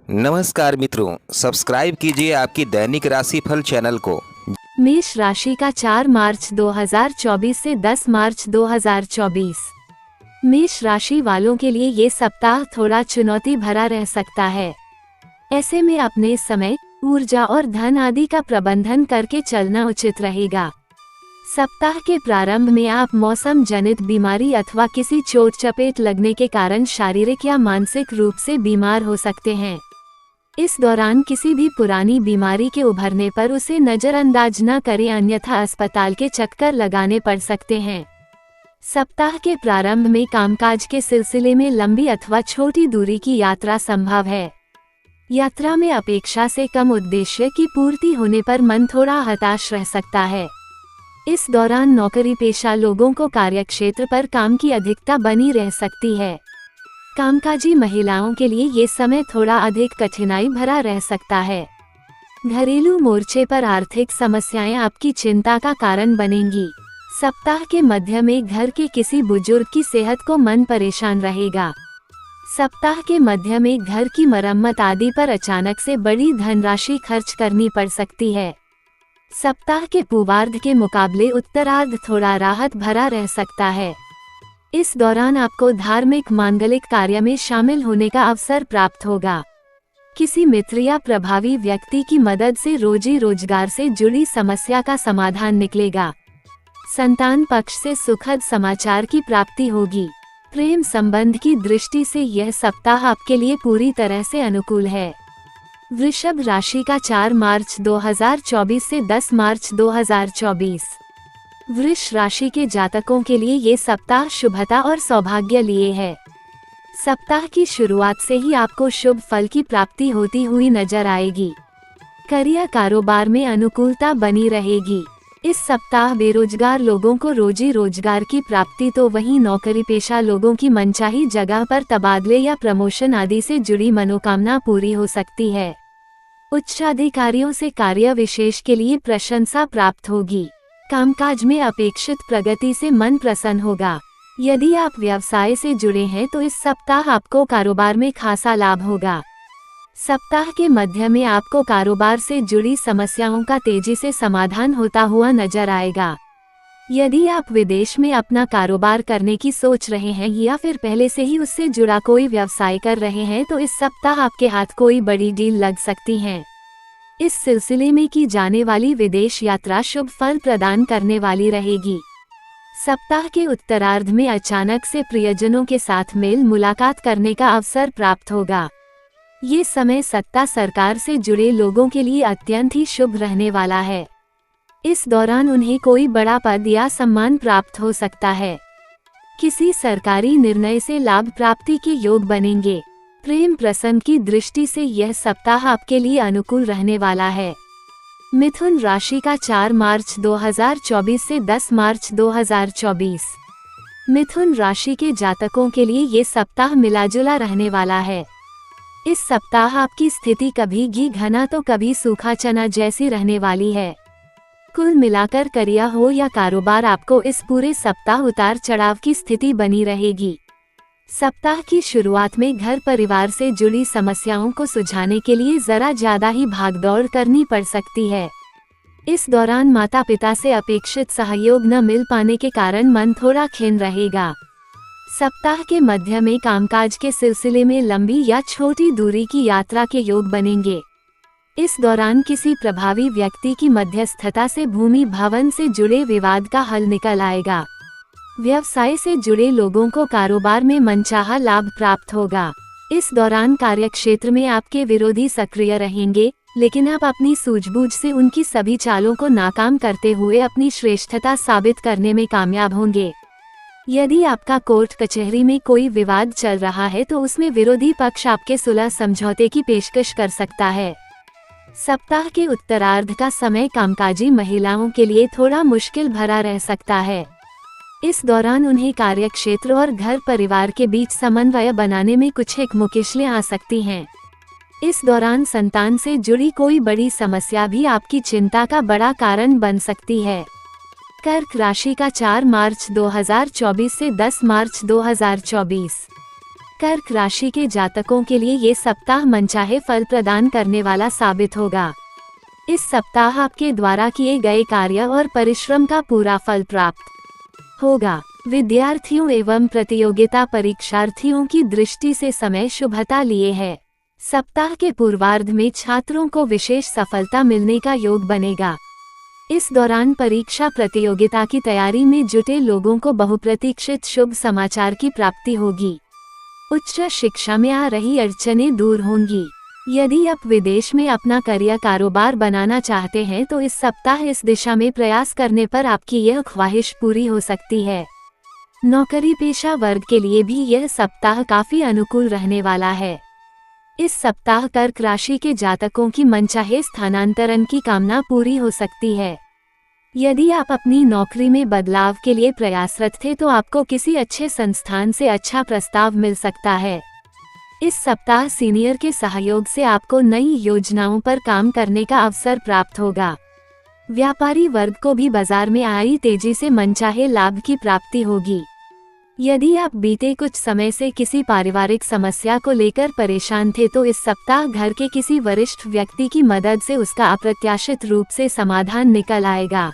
नमस्कार मित्रों, सब्सक्राइब कीजिए आपकी दैनिक राशिफल चैनल को। मेष राशि का 4 मार्च 2024 से 10 मार्च 2024। मेष राशि वालों के लिए ये सप्ताह थोड़ा चुनौती भरा रह सकता है। ऐसे में अपने समय, ऊर्जा और धन आदि का प्रबंधन करके चलना उचित रहेगा। सप्ताह के प्रारंभ में आप मौसम जनित बीमारी अथवा किसी चोट चपेट लगने के कारण शारीरिक या मानसिक रूप से बीमार हो सकते हैं। इस दौरान किसी भी पुरानी बीमारी के उभरने पर उसे नजरअंदाज न करें, अन्यथा अस्पताल के चक्कर लगाने पड़ सकते हैं। सप्ताह के प्रारंभ में कामकाज के सिलसिले में लंबी अथवा छोटी दूरी की यात्रा संभव है। यात्रा में अपेक्षा से कम उद्देश्य की पूर्ति होने पर मन थोड़ा हताश रह सकता है। इस दौरान नौकरी पेशा लोगों को कार्यक्षेत्र पर काम की अधिकता बनी रह सकती है। कामकाजी महिलाओं के लिए ये समय थोड़ा अधिक कठिनाई भरा रह सकता है। घरेलू मोर्चे पर आर्थिक समस्याएं आपकी चिंता का कारण बनेंगी। सप्ताह के मध्य में घर के किसी बुजुर्ग की सेहत को मन परेशान रहेगा। सप्ताह के मध्य में घर की मरम्मत आदि पर अचानक से बड़ी धनराशि खर्च करनी पड़ सकती है। सप्ताह के पूर्वार्ध के मुकाबले उत्तरार्ध थोड़ा राहत भरा रह सकता है। इस दौरान आपको धार्मिक मांगलिक कार्य में शामिल होने का अवसर प्राप्त होगा। किसी मित्र या प्रभावी व्यक्ति की मदद से रोजी रोजगार से जुड़ी समस्या का समाधान निकलेगा। संतान पक्ष से सुखद समाचार की प्राप्ति होगी। प्रेम संबंध की दृष्टि से यह सप्ताह आपके लिए पूरी तरह से अनुकूल है। वृषभ राशि का 4 मार्च 2024 से 10 मार्च 2024। वृष राशि के जातकों के लिए ये सप्ताह शुभता और सौभाग्य लिए है। सप्ताह की शुरुआत से ही आपको शुभ फल की प्राप्ति होती हुई नजर आएगी। करियर कारोबार में अनुकूलता बनी रहेगी। इस सप्ताह बेरोजगार लोगों को रोजी रोजगार की प्राप्ति तो वहीं नौकरी पेशा लोगों की मनचाही जगह पर तबादले या प्रमोशन आदि से जुड़ी मनोकामना पूरी हो सकती है। उच्चाधिकारियों से कार्य विशेष के लिए प्रशंसा प्राप्त होगी। कामकाज में अपेक्षित प्रगति से मन प्रसन्न होगा। यदि आप व्यवसाय से जुड़े हैं तो इस सप्ताह आपको कारोबार में खासा लाभ होगा। सप्ताह के मध्य में आपको कारोबार से जुड़ी समस्याओं का तेजी से समाधान होता हुआ नजर आएगा। यदि आप विदेश में अपना कारोबार करने की सोच रहे हैं या फिर पहले से ही उससे जुड़ा कोई व्यवसाय कर रहे हैं तो इस सप्ताह आपके हाथ कोई बड़ी डील लग सकती है। इस सिलसिले में की जाने वाली विदेश यात्रा शुभ फल प्रदान करने वाली रहेगी। सप्ताह के उत्तरार्ध में अचानक से प्रियजनों के साथ मेल मुलाकात करने का अवसर प्राप्त होगा। ये समय सत्ता सरकार से जुड़े लोगों के लिए अत्यंत ही शुभ रहने वाला है। इस दौरान उन्हें कोई बड़ा पद या सम्मान प्राप्त हो सकता है। किसी सरकारी निर्णय से लाभ प्राप्ति के योग बनेंगे। प्रेम प्रसंग की दृष्टि से यह सप्ताह आपके लिए अनुकूल रहने वाला है। मिथुन राशि का 4 मार्च 2024 से 10 मार्च 2024। मिथुन राशि के जातकों के लिए ये सप्ताह मिलाजुला रहने वाला है। इस सप्ताह आपकी स्थिति कभी घी घना तो कभी सूखा चना जैसी रहने वाली है। कुल मिलाकर करियर हो या कारोबार, आपको इस पूरे सप्ताह उतार चढ़ाव की स्थिति बनी रहेगी। सप्ताह की शुरुआत में घर परिवार से जुड़ी समस्याओं को सुलझाने के लिए जरा ज्यादा ही भागदौड़ करनी पड़ सकती है। इस दौरान माता पिता से अपेक्षित सहयोग न मिल पाने के कारण मन थोड़ा खिन्न रहेगा। सप्ताह के मध्य में कामकाज के सिलसिले में लंबी या छोटी दूरी की यात्रा के योग बनेंगे। इस दौरान किसी प्रभावी व्यक्ति की मध्यस्थता से भूमि भवन से जुड़े विवाद का हल निकल आएगा। व्यवसाय से जुड़े लोगों को कारोबार में मनचाहा लाभ प्राप्त होगा। इस दौरान कार्यक्षेत्र में आपके विरोधी सक्रिय रहेंगे, लेकिन आप अपनी सूझबूझ से उनकी सभी चालों को नाकाम करते हुए अपनी श्रेष्ठता साबित करने में कामयाब होंगे। यदि आपका कोर्ट कचहरी में कोई विवाद चल रहा है तो उसमें विरोधी पक्ष आपके सुलह समझौते की पेशकश कर सकता है। सप्ताह के उत्तरार्ध का समय कामकाजी महिलाओं के लिए थोड़ा मुश्किल भरा रह सकता है। इस दौरान उन्हें कार्यक्षेत्र और घर परिवार के बीच समन्वय बनाने में कुछ मुश्किलें आ सकती हैं। इस दौरान संतान से जुड़ी कोई बड़ी समस्या भी आपकी चिंता का बड़ा कारण बन सकती है। कर्क राशि का 4 मार्च 2024 से 10 मार्च 2024। कर्क राशि के जातकों के लिए ये सप्ताह मनचाहे फल प्रदान करने वाला साबित होगा। इस सप्ताह आपके द्वारा किए गए कार्य और परिश्रम का पूरा फल प्राप्त होगा। विद्यार्थियों एवं प्रतियोगिता परीक्षार्थियों की दृष्टि से समय शुभता लिए है। सप्ताह के पूर्वार्ध में छात्रों को विशेष सफलता मिलने का योग बनेगा। इस दौरान परीक्षा प्रतियोगिता की तैयारी में जुटे लोगों को बहुप्रतीक्षित शुभ समाचार की प्राप्ति होगी। उच्च शिक्षा में आ रही अड़चनें दूर होंगी। यदि आप विदेश में अपना करियर कारोबार बनाना चाहते हैं तो इस सप्ताह इस दिशा में प्रयास करने पर आपकी यह ख्वाहिश पूरी हो सकती है। नौकरी पेशा वर्ग के लिए भी यह सप्ताह काफी अनुकूल रहने वाला है। इस सप्ताह कर्क राशि के जातकों की मनचाहे स्थानांतरण की कामना पूरी हो सकती है। यदि आप अपनी नौकरी में बदलाव के लिए प्रयासरत थे तो आपको किसी अच्छे संस्थान से अच्छा प्रस्ताव मिल सकता है। इस सप्ताह सीनियर के सहयोग से आपको नई योजनाओं पर काम करने का अवसर प्राप्त होगा। व्यापारी वर्ग को भी बाजार में आई तेजी से मनचाहे लाभ की प्राप्ति होगी। यदि आप बीते कुछ समय से किसी पारिवारिक समस्या को लेकर परेशान थे तो इस सप्ताह घर के किसी वरिष्ठ व्यक्ति की मदद से उसका अप्रत्याशित रूप से समाधान निकल आएगा।